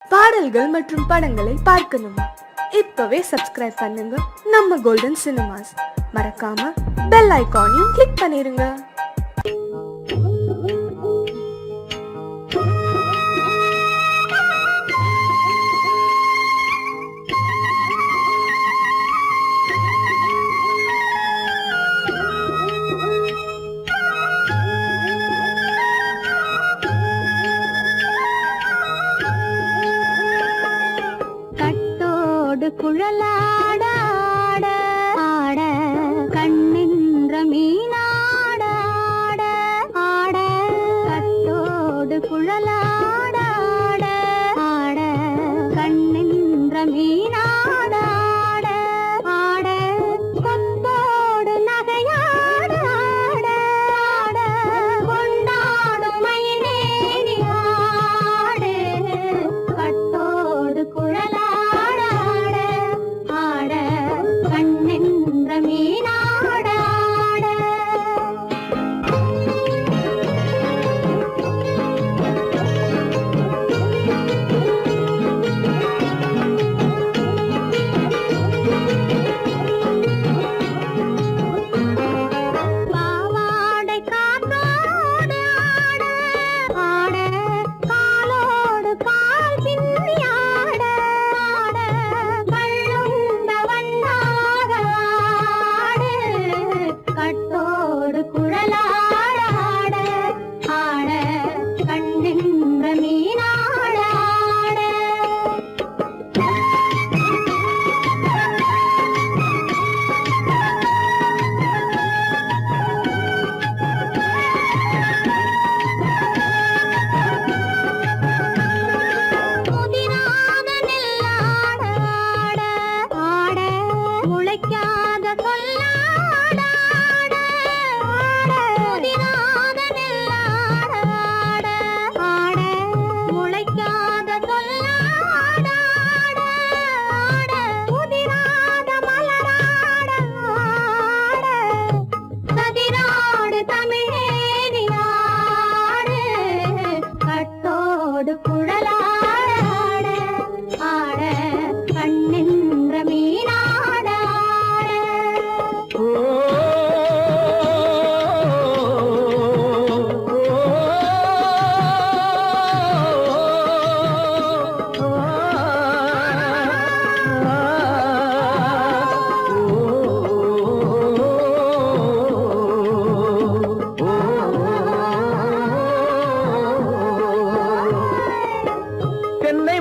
பாடல்கள் மற்றும் படங்களை பார்க்கணுமா? இப்பவே சப்ஸ்கிரைப் பண்ணுங்க நம்ம கோல்டன் சினிமாஸ். மறக்காம பெல் ஐகானையும் கிளிக் பண்ணிருங்க. குழலாட ஆட ஆட கண்ணின்ற மீனாட ஆட ஆட கட்டோடு குழலாட ஆட ஆட கண்ணின்ற மீனாட ஆட ஆட கொத்தோடு நகையாட ஆட ஆட கொண்டாடும் மயிலேறி ஆடு கட்டோடு குழலாட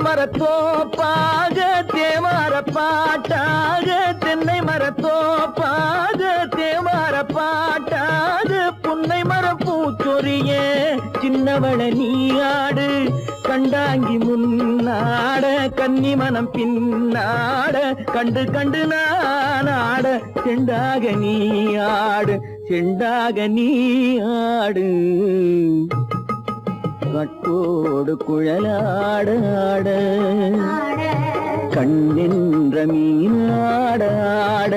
மரத்தோப்பாக தேமார பாட்டாக தென்னை மரத்தோப்பாக தேமார பாட்டாக புன்னை மரப்பூச்சொரிய சின்னவள நீயாடு கண்டாங்கி முன்னாட கன்னி மனம் பின்னாட கண்டு கண்டு நானாட செண்டாக நீயாடு செண்டாக நீயாடு கட்டோடு குழலாட ஆட கண்ணென்ற மீனாட ஆட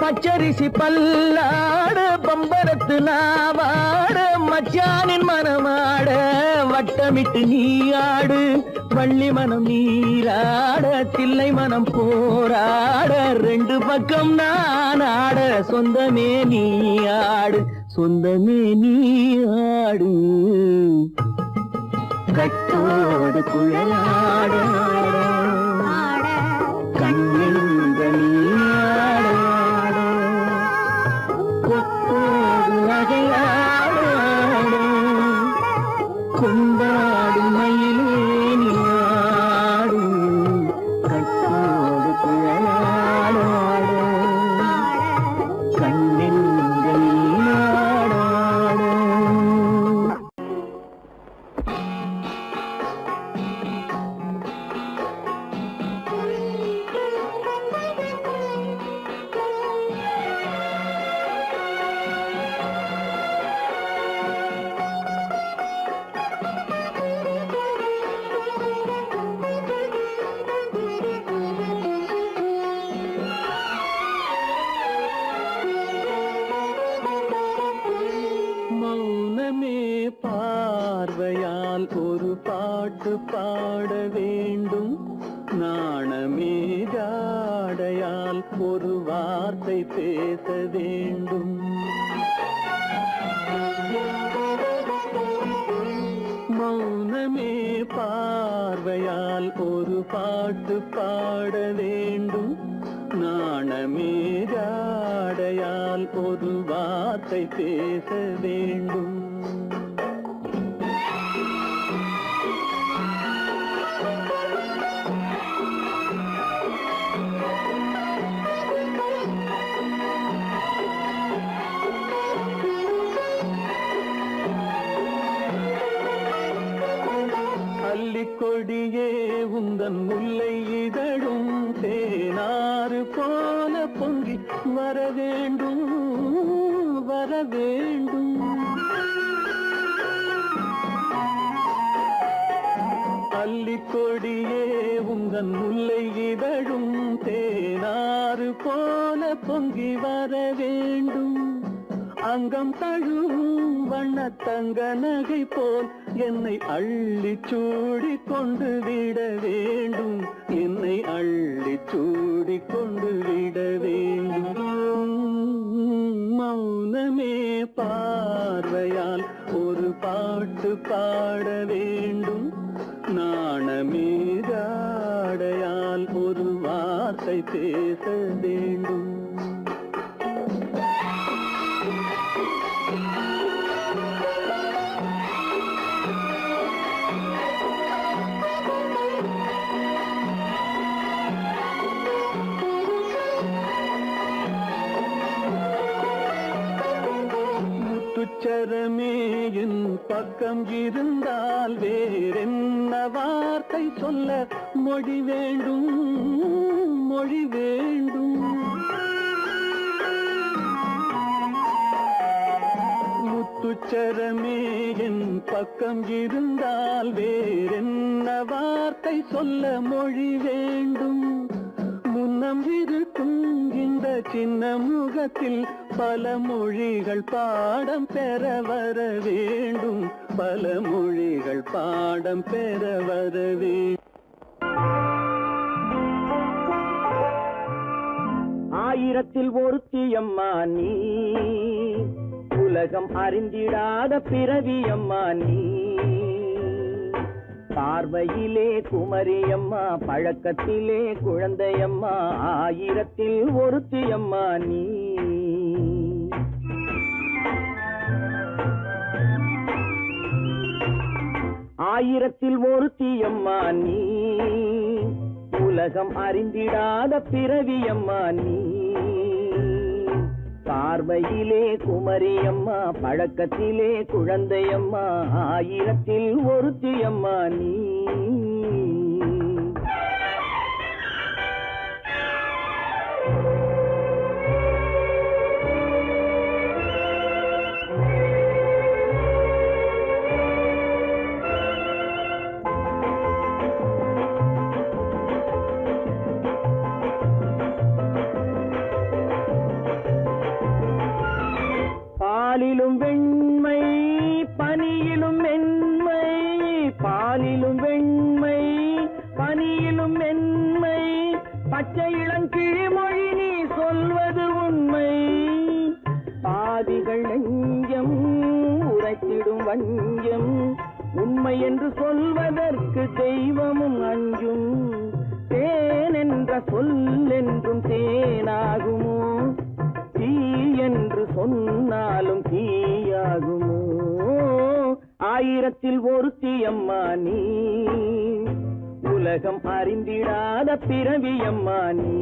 பச்சரிசி பல்லாட பம்பரத்து நாவாட மச்சானின் மனமாட வட்டமிட்டு நீயாடு வள்ளி மனம் நீராட தில்லை மனம் போராட ரெண்டு பக்கம் நான் ஆட சொந்தமே நீயாடு சொந்தமே நீயாடு கட்டோடு குழலாட கண்ணின்ற நீயாட கொண்டாடு மயிலேனி ஆடு கட்டோடு குழலாட கண்ணெங்கள் நாடாட. பாட்டு பாட வேண்டும். நாணமே ஜாடையால் ஒரு வார்த்தை பேச வேண்டும். மௌனமே பார்வையால் ஒரு பாட்டு பாட வேண்டும். நாணமே ஜாடையால் ஒரு வார்த்தை பேச வேண்டும். கொடியே உந்தன் முல்லை இதழும் தேனாறு போல பொங்கி வர வேண்டும், வர வேண்டும். அல்லிக்கொடியே உந்தன் முல்லை இதழும் தேனாறு போல பொங்கி வர வேண்டும். அங்கம் தழுவும் வண்ணத்தங்க நகை போல் என்னை அள்ளி சூடி கொண்டு விட வேண்டும். என்னை அள்ளி சூடி கொண்டு விட வேண்டும். மௌனமே பார்வையால் ஒரு பாட்டு பாட வேண்டும். நாணமே ஜாடையால் ஒரு வார்த்தை பேச வேண்டும். முத்துச்சரமே என் பக்கம் இருந்தால் வேறென்ன வார்த்தை சொல்ல மொழி வேண்டும், மொழி வேண்டும். முத்துச்சரமே என் பக்கம் இருந்தால் வேறென்ன வார்த்தை சொல்ல மொழி வேண்டும். முன்னம் இருக்கும் இந்த சின்ன முகத்தில் பல மொழிகள் பாடம் பெற வர வேண்டும். பல மொழிகள் பாடம் பெற வர வேண்டும். ஆயிரத்தில் ஒருத்தியம்மா நீ, உலகம் அறிந்திடாத பிறவியம்மா நீ. பார்வையிலே குமரியம்மா, பழக்கத்திலே குழந்தையம்மா. ஆயிரத்தில் ஒருத்தியம்மா நீ. ஆயிரத்தில் ஒருத்தியம்மா நீ, உலகம் அறிந்திடாத பிறவியம்மா நீ. பார்வையிலே குமரியம்மா, பழக்கத்திலே குழந்தையம்மா. ஆயிரத்தில் ஒருத்தியம்மா நீ. பாலிலும் வெண்மை பனியிலும் மென்மை, பாலிலும் வெண்மை பனியிலும் மென்மை. பச்சை இளங்கிழிமொழி நீ சொல்வது உண்மை. பாதிகள் நெஞ்சம் உரைத்திடும் வஞ்சம். உண்மை என்று சொல்வதற்கு தெய்வமும் அஞ்சும். தேன் என்ற சொல் என்றும் தேனாகுமோ? தீ என்று சொன்னாலும் தீயாகுமோ? ஆயிரத்தில் ஒருத்தியம்மா நீ, உலகம் அறிந்திடாத பிறவியம்மா நீ.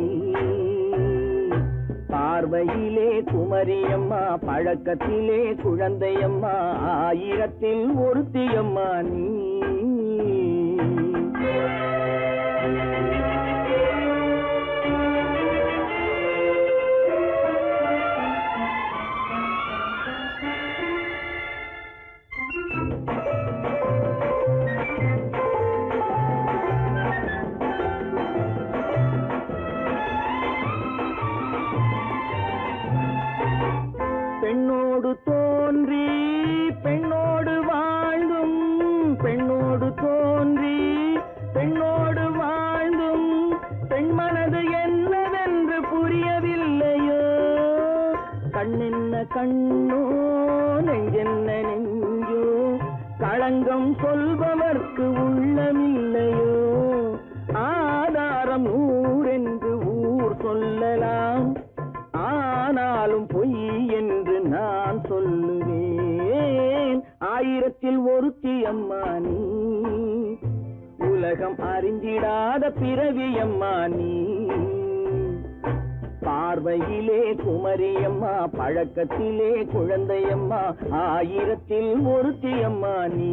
பார்வையிலே குமரியம்மா, பழக்கத்திலே குழந்தையம்மா. ஆயிரத்தில் ஒருத்தியம்மா நீ. பெண்ணோடு தோன்றி பெண்ணோடு வாழ்ந்தும், பெண்ணோடு தோன்றி கண்ணென்ன கண்ணோ நெஞ்சென்ன நெஞ்சோ களங்கம் சொல்பவர்க்கு உள்ளமில்லையோ ஆதாரம் நூறென்று ஊர் சொல்லலாம் ஆனாலும் பொய் என்று நான் சொல்லுவேன் ஆயிரத்தில் ஒருத்தி அம்மா நீ உலகம் அறிந்திடாத பிறவி அம்மா நீ பார்வையிலே குமரியம்மா பழக்கத்திலே குழந்தையம்மா ஆயிரத்தில் ஒருத்தி அம்மா நீ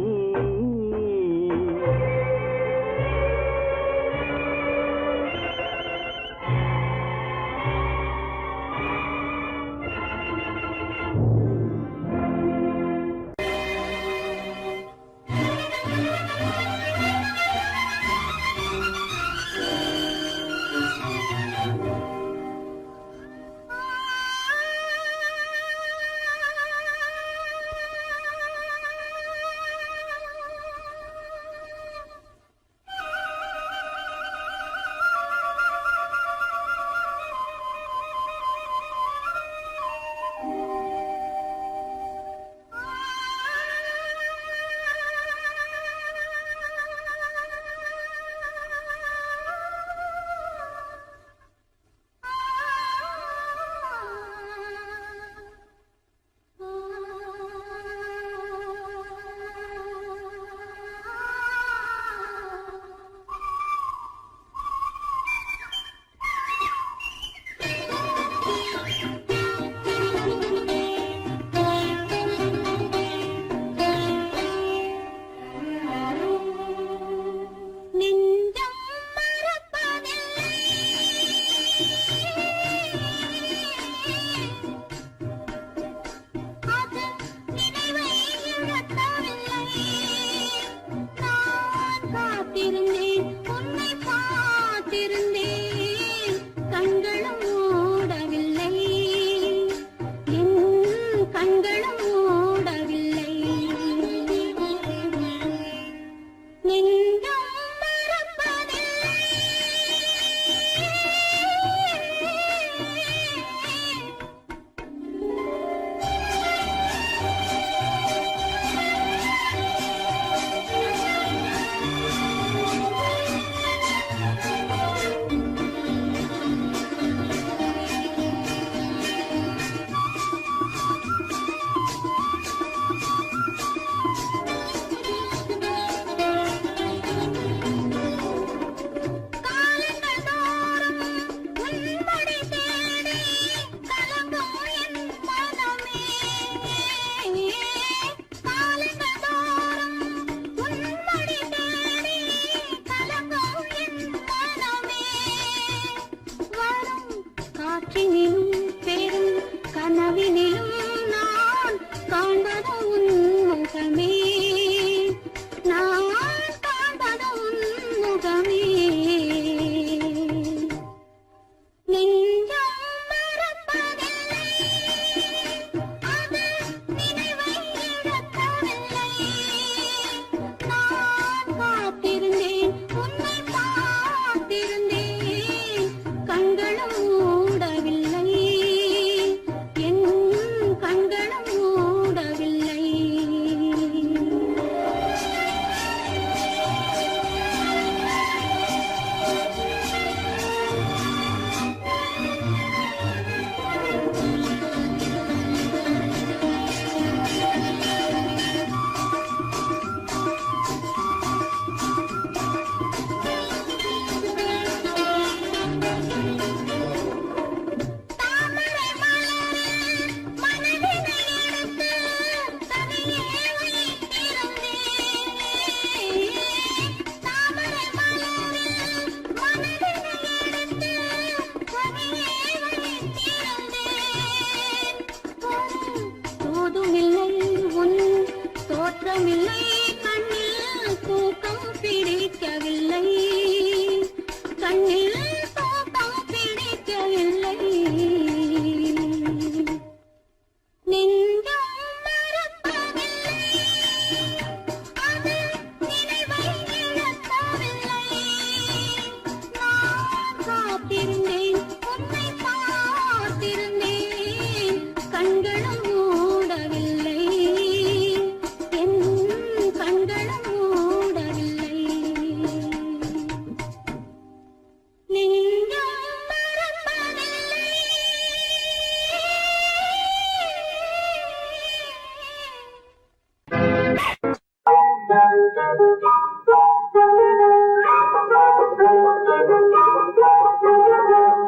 கண்களும் மூடவில்லை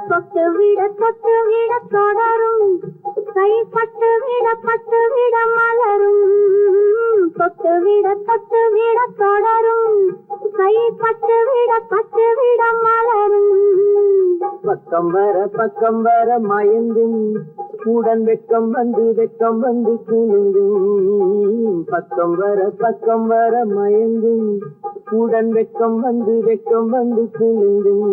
தொட்டு விட தொடரும் கைப்பட்டு விட மலரும் தொட்டு விட தொடரும் கைப்பட்டு விட மலரும் பக்கம் வர மயங்கும் கூடன் வெக்கம் வந்து குலுங்கும் பக்கம் வர மயங்கும் கூடன் வெக்கம் வந்து குலுங்கும்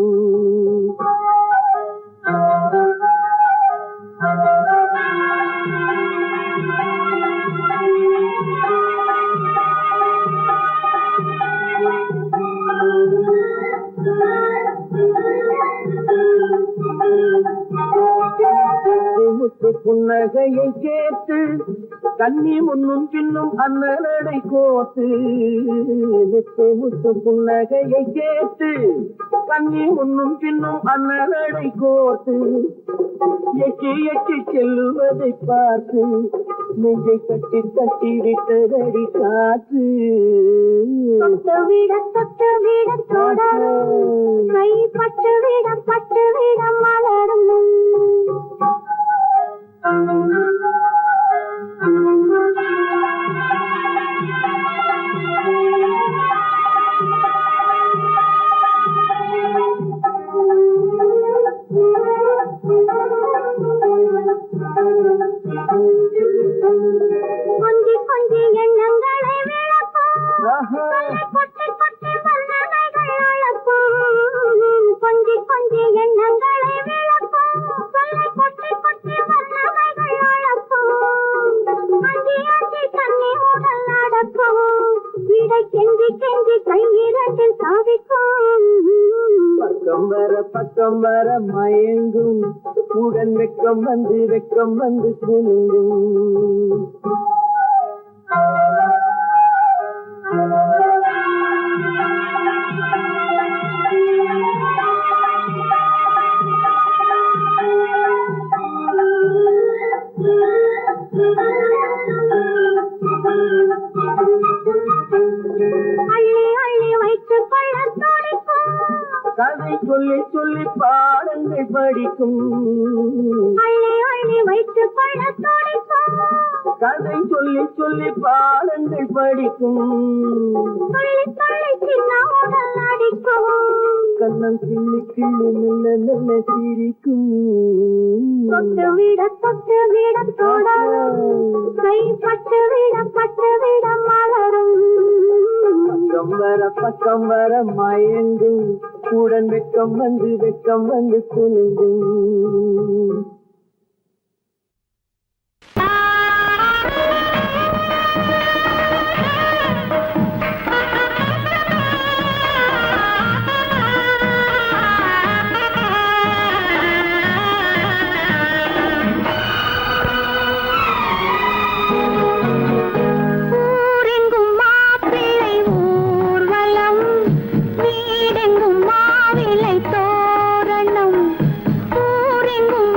புன்னகையை கேட்டு கண்ணி முன்னும் பின்னும் அண்ணலடை கோத்து முத்து புன்னகையை கேட்டு கண்ணி முன்னும் பின்னும் அண்ணலடை கோத்து எட்டி செல்லுவதை பார்த்து நெஞ்சை கட்டி விட்டதடி காற்று தொட்டு விட தொடரும் கைப்பட்டு விட மலரும் கொஞ்சி எண்ணங்களை விளக்கும் கொட்டி வல்லமைகள் அழக்கும் கொஞ்சி எண்ணங்களை விளக்கும் கொட்டி வல்லமைகள் அழக்கும் அஞ்சி தண்ணி உடல் நடக்கும் விடை கெஞ்சி கையிரண்டில் சாதிக்கும் பக்கம் வர மயங்கும் உடன் வெக்கம் வந்து குலுங்கும் அள்ளி வைத்து கொள்ள துடிக்கும் கதை சொல்லி பாடங்கள் படிக்கும் அள்ளி வைத்து கொள்ள துடிக்கும் கதை சொல்லி பாடங்கள் படிக்கும் சொல்லி சின்ன உடல் அடிக்கும் கண்ணம் கிள்ளி நல்ல சிரிக்கும் தொட்டு விட தொடரும் கைப்பட்டு விட மலரும் பக்கம் வர மயங்கும் கூடன் வெக்கம் வந்து குலுங்கும் வீடெங்கும் மாவிலை தோரணம் ஊரெங்கும்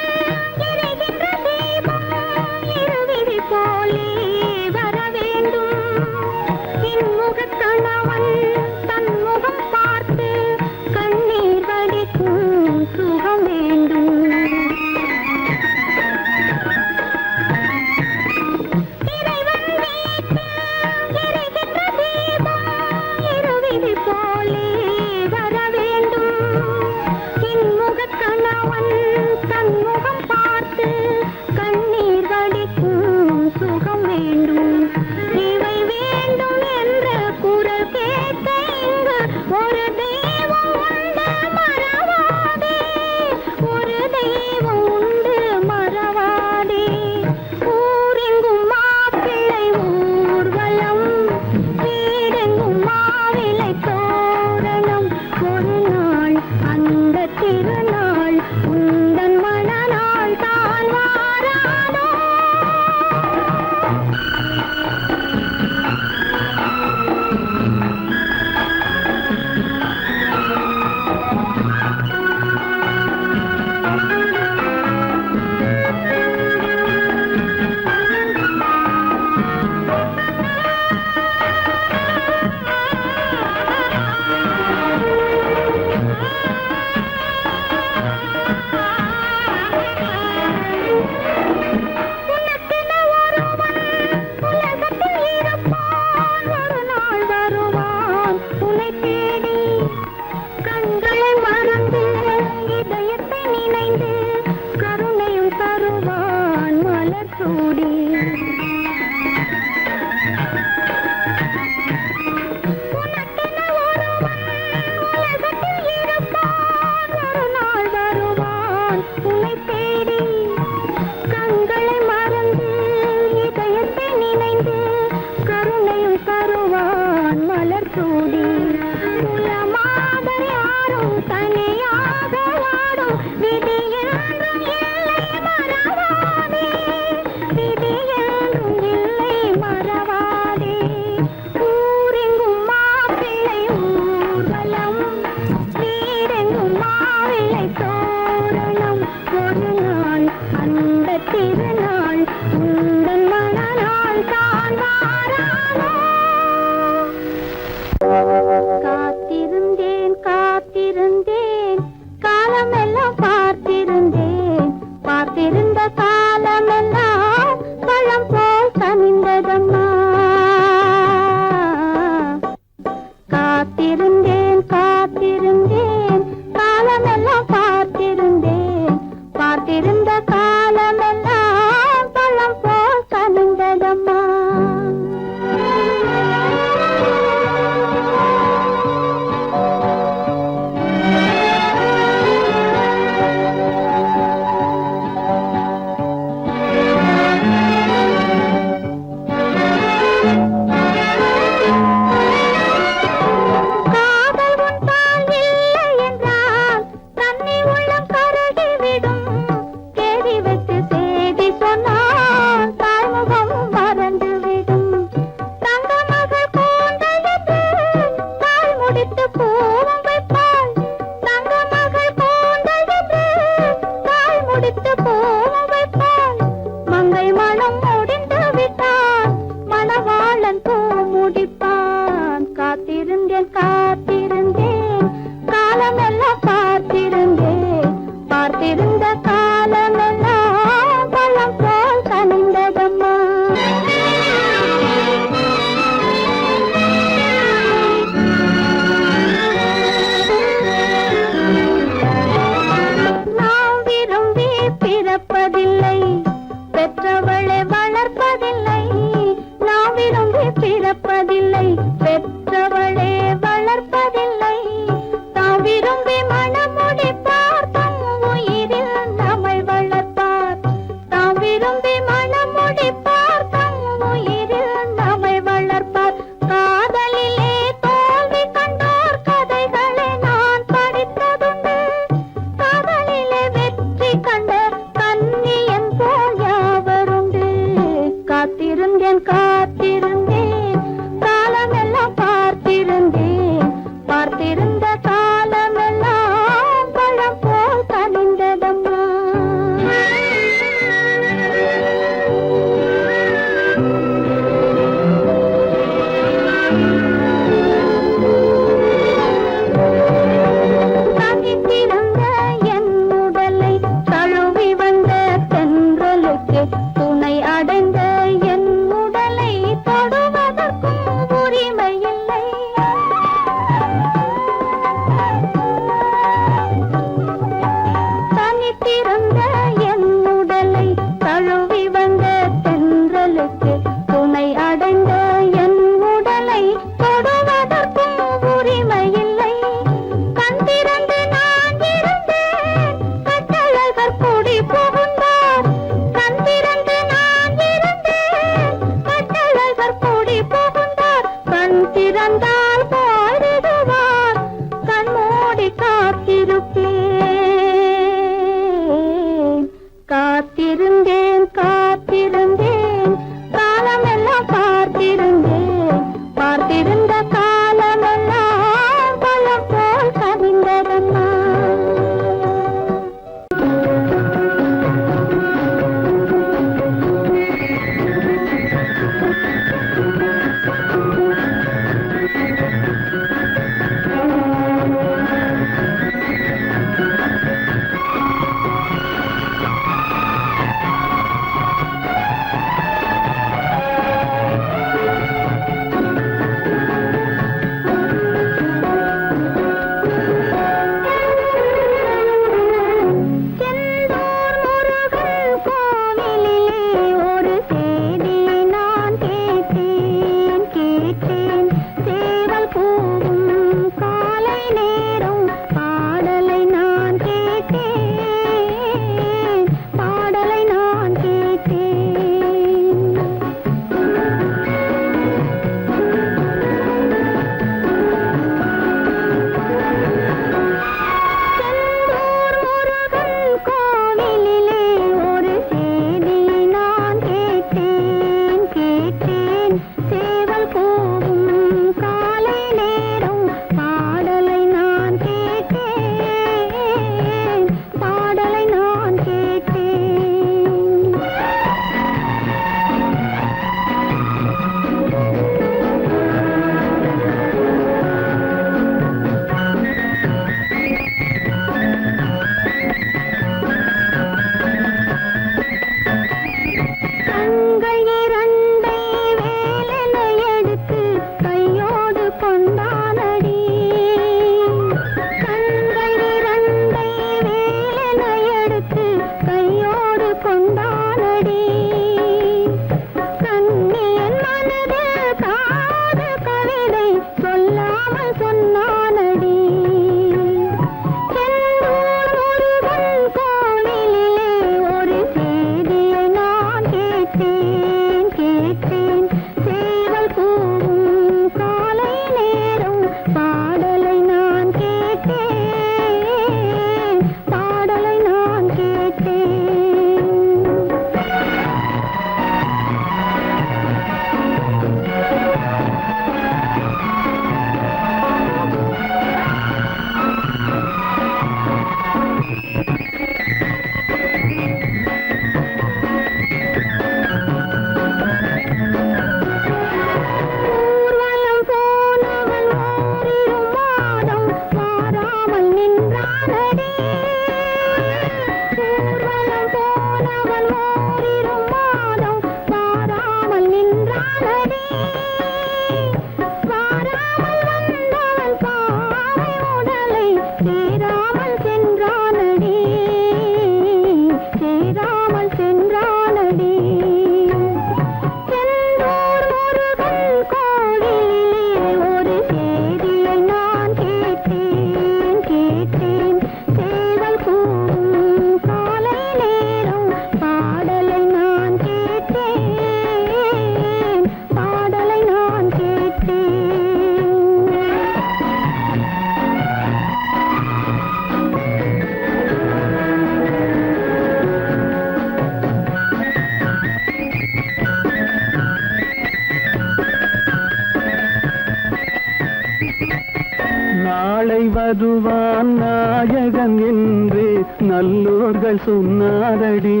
வருவான் நாயகன் என்று நல்லோர்கள் சொன்னாரடி.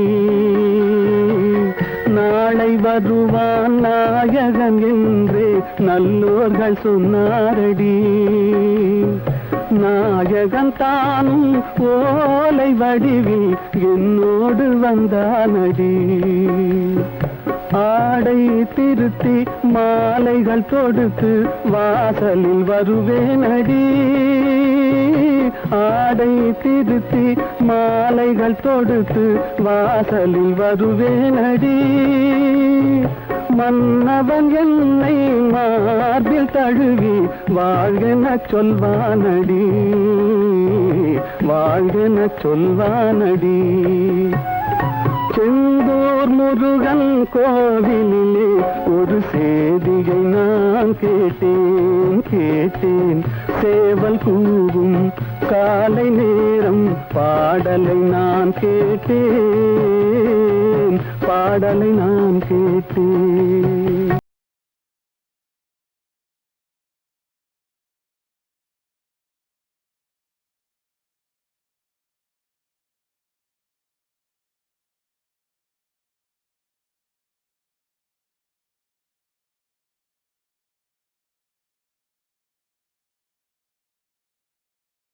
நாளை வருவான் நாயகன் என்று நல்லோர்கள் சொன்னாரடி. நாயகன் தானும் ஓலை வடிவில் என்னோடு வந்தானடி. ஆடை திருத்தி மாலைகள் தொடுத்து வாசலில் வருவேனடி. ஆடை திருத்தி மாலைகள் தொடுத்து வாசலில் வருவேனடி. மன்னவன் என்னை மார்பில் தழுவி வாழ்கென சொல்வானடி. வாழ்கென சொல்வானடி. செந்தூர் முருகன் கோவிலிலே ஒரு சேதியை நான் கேட்டேன். சேவல் கூவும் காலை நேரம் பாடலை நான் கேட்டேன். பாடலை நான் கேட்டேன்.